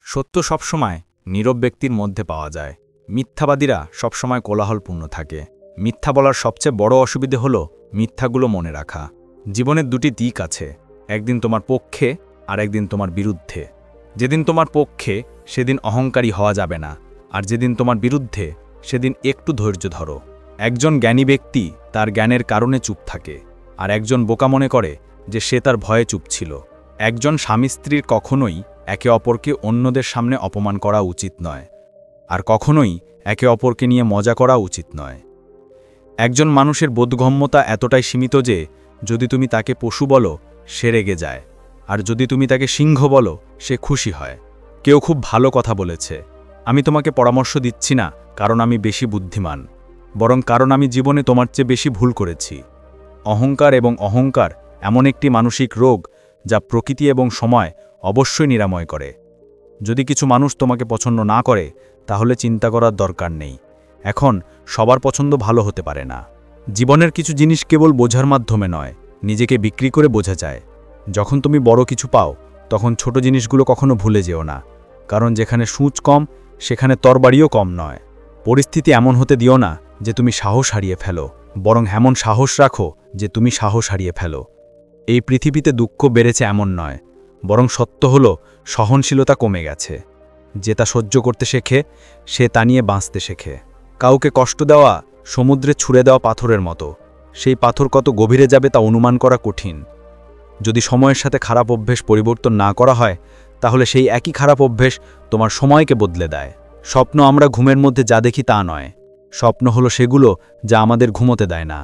সত্য সবসময় নীরব ব্যক্তির মধ্যে পাওয়া যায়। মিথ্যাবাদীরা সবসময় কোলাহলপূর্ণ থাকে। মিথ্যা বলার সবচেয়ে বড় অসুবিধে হল মিথ্যাগুলো মনে রাখা। জীবনের দুটি দিক আছে, একদিন তোমার পক্ষে আর একদিন তোমার বিরুদ্ধে। যেদিন তোমার পক্ষে সেদিন অহংকারী হওয়া যাবে না, আর যেদিন তোমার বিরুদ্ধে সেদিন একটু ধৈর্য ধরো। একজন জ্ঞানী ব্যক্তি তার জ্ঞানের কারণে চুপ থাকে, আর একজন বোকা মনে করে যে সে তার ভয়ে চুপ ছিল। একজন স্বামী স্ত্রীর কখনোই একে অপরকে অন্যদের সামনে অপমান করা উচিত নয়, আর কখনোই একে অপরকে নিয়ে মজা করা উচিত নয়। একজন মানুষের বোধগম্যতা এতটাই সীমিত যে যদি তুমি তাকে পশু বলো সে রেগে যায়, আর যদি তুমি তাকে সিংহ বলো সে খুশি হয়। কেউ খুব ভালো কথা বলেছে, আমি তোমাকে পরামর্শ দিচ্ছি না কারণ আমি বেশি বুদ্ধিমান, বরং কারণ আমি জীবনে তোমার চেয়ে বেশি ভুল করেছি। অহংকার এবং অহংকার এমন একটি মানসিক রোগ যা প্রকৃতি এবং সময় অবশ্যই নিরাময় করে। যদি কিছু মানুষ তোমাকে পছন্দ না করে তাহলে চিন্তা করার দরকার নেই। এখন সবার পছন্দ ভালো হতে পারে না। জীবনের কিছু জিনিস কেবল বোঝার মাধ্যমে নয়, নিজেকে বিক্রি করে বোঝা যায়। যখন তুমি বড় কিছু পাও তখন ছোট জিনিসগুলো কখনো ভুলে যেও না, কারণ যেখানে সূচ কম সেখানে তরবারিও কম নয়। পরিস্থিতি এমন হতে দিও না যে তুমি সাহস হারিয়ে ফেলো, বরং এমন সাহস রাখো যে তুমি সাহস হারিয়ে ফেলো। এই পৃথিবীতে দুঃখ বেড়েছে এমন নয়, বরং সত্য হল সহনশীলতা কমে গেছে। যে তা সহ্য করতে শেখে সে তা নিয়ে বাঁচতে শেখে। কাউকে কষ্ট দেওয়া সমুদ্রে ছুঁড়ে দেওয়া পাথরের মতো, সেই পাথর কত গভীরে যাবে তা অনুমান করা কঠিন। যদি সময়ের সাথে খারাপ অভ্যেস পরিবর্তন না করা হয় তাহলে সেই একই খারাপ অভ্যেস তোমার সময়কে বদলে দেয়। স্বপ্ন আমরা ঘুমের মধ্যে যা দেখি তা নয়, স্বপ্ন হলো সেগুলো যা আমাদের ঘুমোতে দেয় না।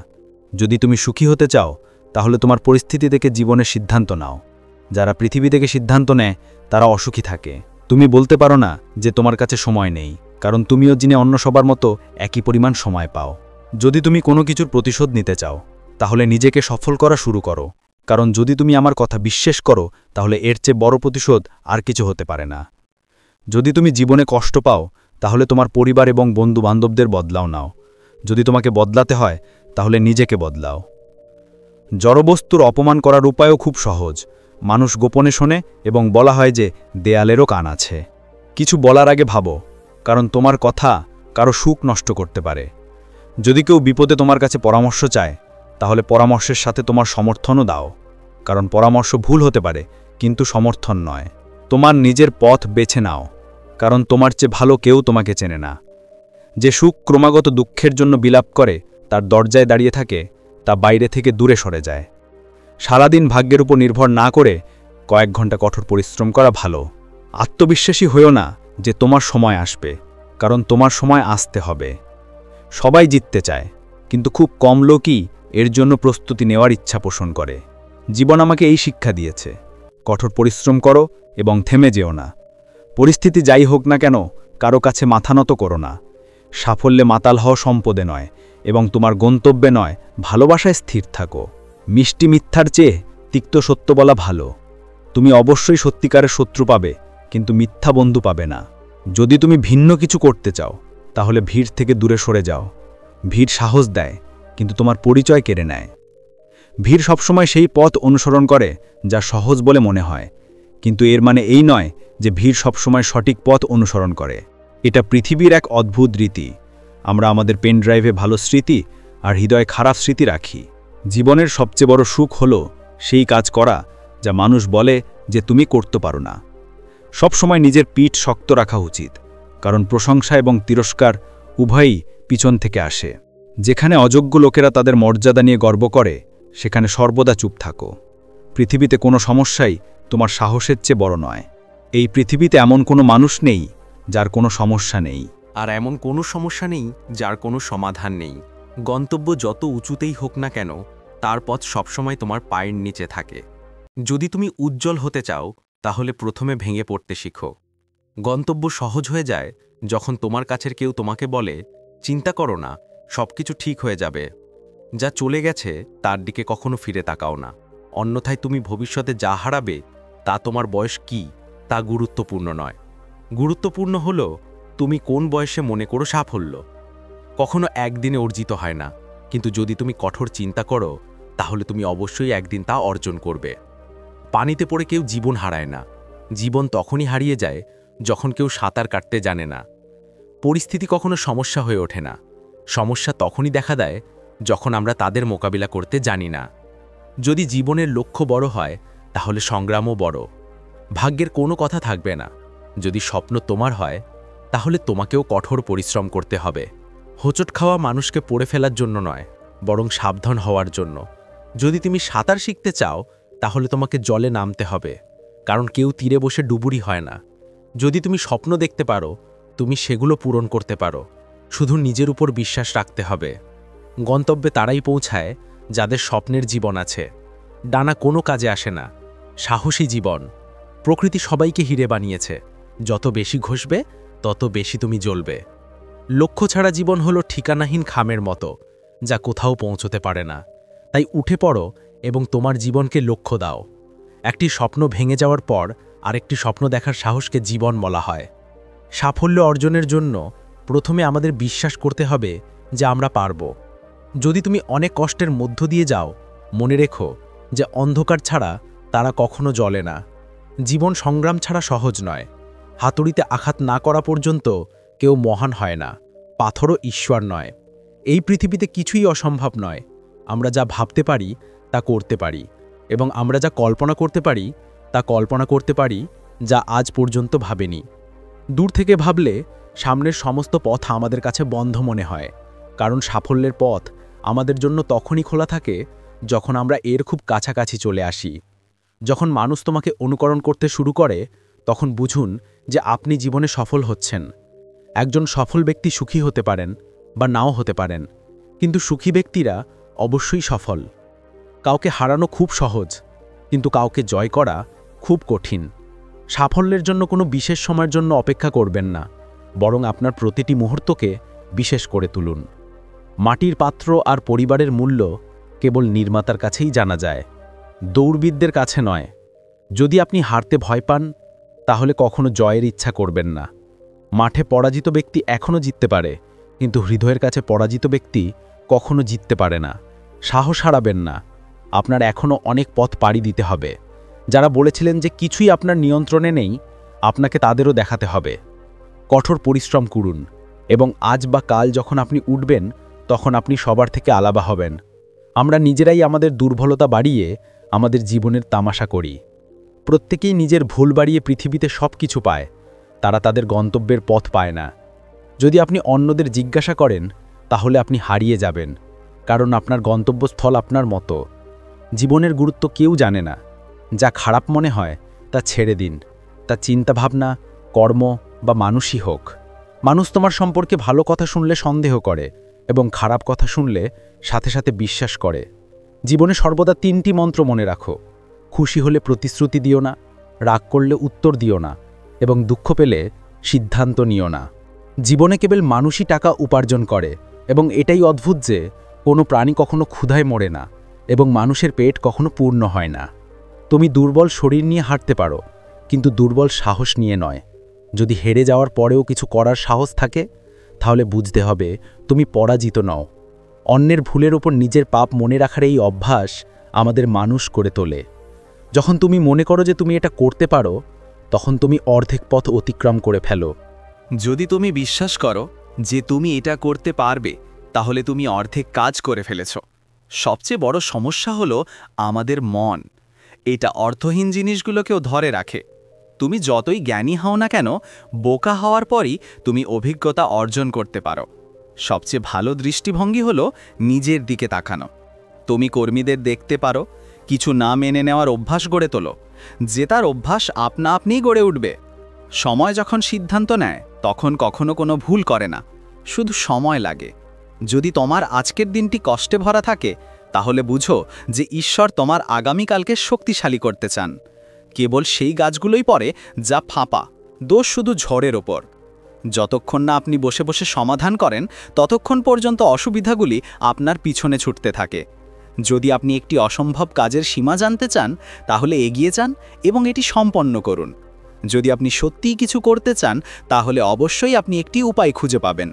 যদি তুমি সুখী হতে চাও তাহলে তোমার পরিস্থিতি থেকে জীবনের সিদ্ধান্ত নাও। যারা পৃথিবী থেকে সিদ্ধান্ত নেয় তারা অসুখী থাকে। তুমি বলতে পারো না যে তোমার কাছে সময় নেই, কারণ তুমিও দিনে অন্য সবার মতো একই পরিমাণ সময় পাও। যদি তুমি কোনো কিছুর প্রতিশোধ নিতে চাও তাহলে নিজেকে সফল করা শুরু করো, কারণ যদি তুমি আমার কথা বিশ্বাস করো তাহলে এর চেয়ে বড় প্রতিশোধ আর কিছু হতে পারে না। যদি তুমি জীবনে কষ্ট পাও তাহলে তোমার পরিবার এবং বন্ধু-বান্ধবদের বদলাও নাও। যদি তোমাকে বদলাতে হয় তাহলে নিজেকে বদলাও। জড়বস্তুর অপমান করার উপায়ও খুব সহজ। মানুষ গোপনে শোনে এবং বলা হয় যে দেয়ালেরও কান আছে। কিছু বলার আগে ভাবো, কারণ তোমার কথা কারো সুখ নষ্ট করতে পারে। যদি কেউ বিপদে তোমার কাছে পরামর্শ চায় তাহলে পরামর্শের সাথে তোমার সমর্থনও দাও, কারণ পরামর্শ ভুল হতে পারে কিন্তু সমর্থন নয়। তোমার নিজের পথ বেছে নাও, কারণ তোমার চেয়ে ভালো কেউ তোমাকে চেনে না। যে সুখ ক্রমাগত দুঃখের জন্য বিলাপ করে তার দরজায় দাঁড়িয়ে থাকে, তা বাইরে থেকে দূরে সরে যায়। সারাদিন ভাগ্যের উপর নির্ভর না করে কয়েক ঘন্টা কঠোর পরিশ্রম করা ভালো। আত্মবিশ্বাসী হইও না যে তোমার সময় আসবে, কারণ তোমার সময় আসতে হবে। সবাই জিততে চায়, কিন্তু খুব কম লোকই এর জন্য প্রস্তুতি নেওয়ার ইচ্ছা পোষণ করে। জীবন আমাকে এই শিক্ষা দিয়েছে, কঠোর পরিশ্রম করো এবং থেমে যেও না। পরিস্থিতি যাই হোক না কেন কারো কাছে মাথা নত করো না। সাফল্যে মাতাল হও সম্পদে নয়, এবং তোমার গন্তব্যে নয় ভালোবাসায় স্থির থাকো। মিষ্টি মিথ্যার চেয়ে তিক্ত সত্য বলা ভালো। তুমি অবশ্যই সত্যিকারের শত্রু পাবে, কিন্তু মিথ্যা বন্ধু পাবে না। যদি তুমি ভিন্ন কিছু করতে চাও তাহলে ভিড় থেকে দূরে সরে যাও। ভিড় সাহস দেয় কিন্তু তোমার পরিচয় কেড়ে নেয়। ভিড় সবসময় সেই পথ অনুসরণ করে যা সহজ বলে মনে হয়, কিন্তু এর মানে এই নয় যে ভিড় সবসময় সঠিক পথ অনুসরণ করে। এটা পৃথিবীর এক অদ্ভুত রীতি। আমরা আমাদের পেন ড্রাইভে ভালো স্মৃতি আর হৃদয়ে খারাপ স্মৃতি রাখি। জীবনের সবচেয়ে বড় সুখ হলো সেই কাজ করা যা মানুষ বলে যে তুমি করতে পারো না। সবসময় নিজের পিঠ শক্ত রাখা উচিত, কারণ প্রশংসা এবং তিরস্কার উভয়ই পিছন থেকে আসে। যেখানে অযোগ্য লোকেরা তাদের মর্যাদা নিয়ে গর্ব করে সেখানে সর্বদা চুপ থাকো। পৃথিবীতে কোনো সমস্যাই তোমার সাহসের চেয়ে বড় নয়। এই পৃথিবীতে এমন কোনো মানুষ নেই যার কোনো সমস্যা নেই, আর এমন কোনো সমস্যা নেই যার কোনো সমাধান নেই। গন্তব্য যত উঁচুতেই হোক না কেন তার পথ সবসময় তোমার পায়ের নিচে থাকে। যদি তুমি উজ্জ্বল হতে চাও তাহলে প্রথমে ভেঙে পড়তে শিখো। গন্তব্য সহজ হয়ে যায় যখন তোমার কাছের কেউ তোমাকে বলে, চিন্তা করো না, সবকিছু ঠিক হয়ে যাবে। যা চলে গেছে তার দিকে কখনো ফিরে তাকাও না, অন্যথায় তুমি ভবিষ্যতে যা হারাবে তা তোমার বয়স কি তা গুরুত্বপূর্ণ নয়। গুরুত্বপূর্ণ হলো তুমি কোন বয়সে মনে করো সাফল্য। কখনো একদিনে অর্জিত হয় না, কিন্তু যদি তুমি কঠোর চিন্তা করো তাহলে তুমি অবশ্যই একদিন তা অর্জন করবে। পানিতে পড়ে কেউ জীবন হারায় না, জীবন তখনই হারিয়ে যায় যখন কেউ সাঁতার কাটতে জানে না। পরিস্থিতি কখনো সমস্যা হয়ে ওঠে না, সমস্যা তখনই দেখা দেয় যখন আমরা তাদের মোকাবিলা করতে জানি না। যদি জীবনের লক্ষ্য বড় হয় তাহলে সংগ্রামও বড়। ভাগ্যের কোনো কথা থাকবে না। যদি স্বপ্ন তোমার হয় তাহলে তোমাকেও কঠোর পরিশ্রম করতে হবে। হোঁচট খাওয়া মানুষকে পড়ে ফেলার জন্য নয়, বরং সাবধান হওয়ার জন্য। যদি তুমি সাঁতার শিখতে চাও তাহলে তোমাকে জলে নামতে হবে, কারণ কেউ তীরে বসে ডুবুরি হয় না। যদি তুমি স্বপ্ন দেখতে পারো, তুমি সেগুলো পূরণ করতে পারো। শুধু নিজের উপর বিশ্বাস রাখতে হবে। গন্তব্যে তারাই পৌঁছায় যাদের স্বপ্নের জীবন আছে। ডানা কোনো কাজে আসে না, সাহসী জীবন। প্রকৃতি সবাইকে হিরে বানিয়েছে, যত বেশি ঘষবে তত বেশি তুমি জ্বলবে। লক্ষ্য ছাড়া জীবন হলো ঠিকানাহীন খামের মতো, যা কোথাও পৌঁছতে পারে না। তাই উঠে পড়ো এবং তোমার জীবনকে লক্ষ্য দাও। একটি স্বপ্ন ভেঙে যাওয়ার পর আরেকটি স্বপ্ন দেখার সাহসকে জীবন বলা হয়। সাফল্য অর্জনের জন্য প্রথমে আমাদের বিশ্বাস করতে হবে যে আমরা পারব। যদি তুমি অনেক কষ্টের মধ্য দিয়ে যাও, মনে রেখো যে অন্ধকার ছাড়া তারা কখনো জ্বলে না। জীবন সংগ্রাম ছাড়া সহজ নয়। হাতুড়িতে আঘাত না করা পর্যন্ত কেউ মহান হয় না, পাথরও ঈশ্বর নয়। এই পৃথিবীতে কিছুই অসম্ভব নয়। আমরা যা ভাবতে পারি তা করতে পারি, এবং আমরা যা কল্পনা করতে পারি তা কল্পনা করতে পারি যা আজ পর্যন্ত ভাবেনি। দূর থেকে ভাবলে সামনের সমস্ত পথ আমাদের কাছে বন্ধ মনে হয়, কারণ সাফল্যের পথ আমাদের জন্য তখনই খোলা থাকে যখন আমরা এর খুব কাছাকাছি চলে আসি। যখন মানুষ তোমাকে অনুকরণ করতে শুরু করে, তখন বুঝুন যে আপনি জীবনে সফল হচ্ছেন। একজন সফল ব্যক্তি সুখী হতে পারেন বা নাও হতে পারেন, কিন্তু সুখী ব্যক্তিরা অবশ্যই সফল। কাউকে হারানো খুব সহজ, কিন্তু কাউকে জয় করা খুব কঠিন। সাফল্যের জন্য কোনো বিশেষ সময়ের জন্য অপেক্ষা করবেন না, বরং আপনার প্রতিটি মুহূর্তকে বিশেষ করে তুলুন। মাটির পাত্র আর পরিবারের মূল্য কেবল নির্মাতার কাছেই জানা যায়, দৌড়বিদদের কাছে নয়। যদি আপনি হারতে ভয় পান, তাহলে কখনো জয়ের ইচ্ছা করবেন না। মাঠে পরাজিত ব্যক্তি এখনও জিততে পারে, কিন্তু হৃদয়ের কাছে পরাজিত ব্যক্তি কখনো জিততে পারে না। সাহস হারাবেন না, আপনার এখনও অনেক পথ পাড়ি দিতে হবে। যারা বলেছিলেন যে কিছুই আপনার নিয়ন্ত্রণে নেই, আপনাকে তাদেরও দেখাতে হবে। কঠোর পরিশ্রম করুন, এবং আজ বা কাল যখন আপনি উঠবেন, তখন আপনি সবার থেকে আলাদা হবেন। আমরা নিজেরাই আমাদের দুর্বলতা বাড়িয়ে আমাদের জীবনের তামাশা করি। প্রত্যেকেই নিজের ভুল বাড়িয়ে পৃথিবীতে সব কিছু পায়, তারা তাদের গন্তব্যের পথ পায় না। যদি আপনি অন্যদের জিজ্ঞাসা করেন, তাহলে আপনি হারিয়ে যাবেন, কারণ আপনার গন্তব্যস্থল আপনার মতো। জীবনের গুরুত্ব কেউ জানে না। যা খারাপ মনে হয় তা ছেড়ে দিন, তা চিন্তাভাবনা, কর্ম বা মানুষই হোক। মানুষ তোমার সম্পর্কে ভালো কথা শুনলে সন্দেহ করে, এবং খারাপ কথা শুনলে সাথে সাথে বিশ্বাস করে। জীবনে সর্বদা 3টি মন্ত্র মনে রাখো: খুশি হলে প্রতিশ্রুতি দিও না, রাগ করলে উত্তর দিও না, এবং দুঃখ পেলে সিদ্ধান্ত নিও না। জীবনে কেবল মানুষই টাকা উপার্জন করে, এবং এটাই অদ্ভুত যে কোনো প্রাণী কখনো ক্ষুধায় মরে না, এবং মানুষের পেট কখনো পূর্ণ হয় না। তুমি দুর্বল শরীর নিয়ে হাঁটতে পারো, কিন্তু দুর্বল সাহস নিয়ে নয়। যদি হেরে যাওয়ার পরেও কিছু করার সাহস থাকে, তাহলে বুঝতে হবে তুমি পরাজিত নও। অন্যের ভুলের ওপর নিজের পাপ মনে রাখার এই অভ্যাস আমাদের মানুষ করে তোলে। যখন তুমি মনে করো যে তুমি এটা করতে পারো, তখন তুমি অর্ধেক পথ অতিক্রম করে ফেলো। যদি তুমি বিশ্বাস করো যে তুমি এটা করতে পারবে, তাহলে তুমি অর্ধেক কাজ করে ফেলেছ। সবচেয়ে বড় সমস্যা হলো আমাদের মন। এটা অর্থহীন জিনিসগুলোকেও ধরে রাখে। তুমি যতই জ্ঞানী হও না কেন, বোকা হওয়ার পরই তুমি অভিজ্ঞতা অর্জন করতে পারো। সবচেয়ে ভালো দৃষ্টিভঙ্গি হলো নিজের দিকে তাকানো। তুমি কর্মীদের দেখতে পারো, কিছু না মেনে নেওয়ার অভ্যাস গড়ে তোলো, জেতার অভ্যাস আপনা আপনিই গড়ে উঠবে। সময় যখন সিদ্ধান্ত নেয়, তখন কখনো কোনো ভুল করে না, শুধু সময় লাগে। যদি তোমার আজকের দিনটি কষ্টে ভরা থাকে, তাহলে বুঝো যে ঈশ্বর তোমার আগামীকালকে শক্তিশালী করতে চান। কেবল সেই গাছগুলোই পড়ে যা ফাঁপা, দোষ শুধু ঝড়ের ওপর। যতক্ষণ না আপনি বসে বসে সমাধান করেন, ততক্ষণ পর্যন্ত অসুবিধাগুলি আপনার পিছনে ছুটতে থাকে। যদি আপনি একটি অসম্ভব কাজের সীমা জানতে চান, তাহলে এগিয়ে যান এবং এটি সম্পন্ন করুন। যদি আপনি সত্যিই কিছু করতে চান, তাহলে অবশ্যই আপনি একটি উপায় খুঁজে পাবেন।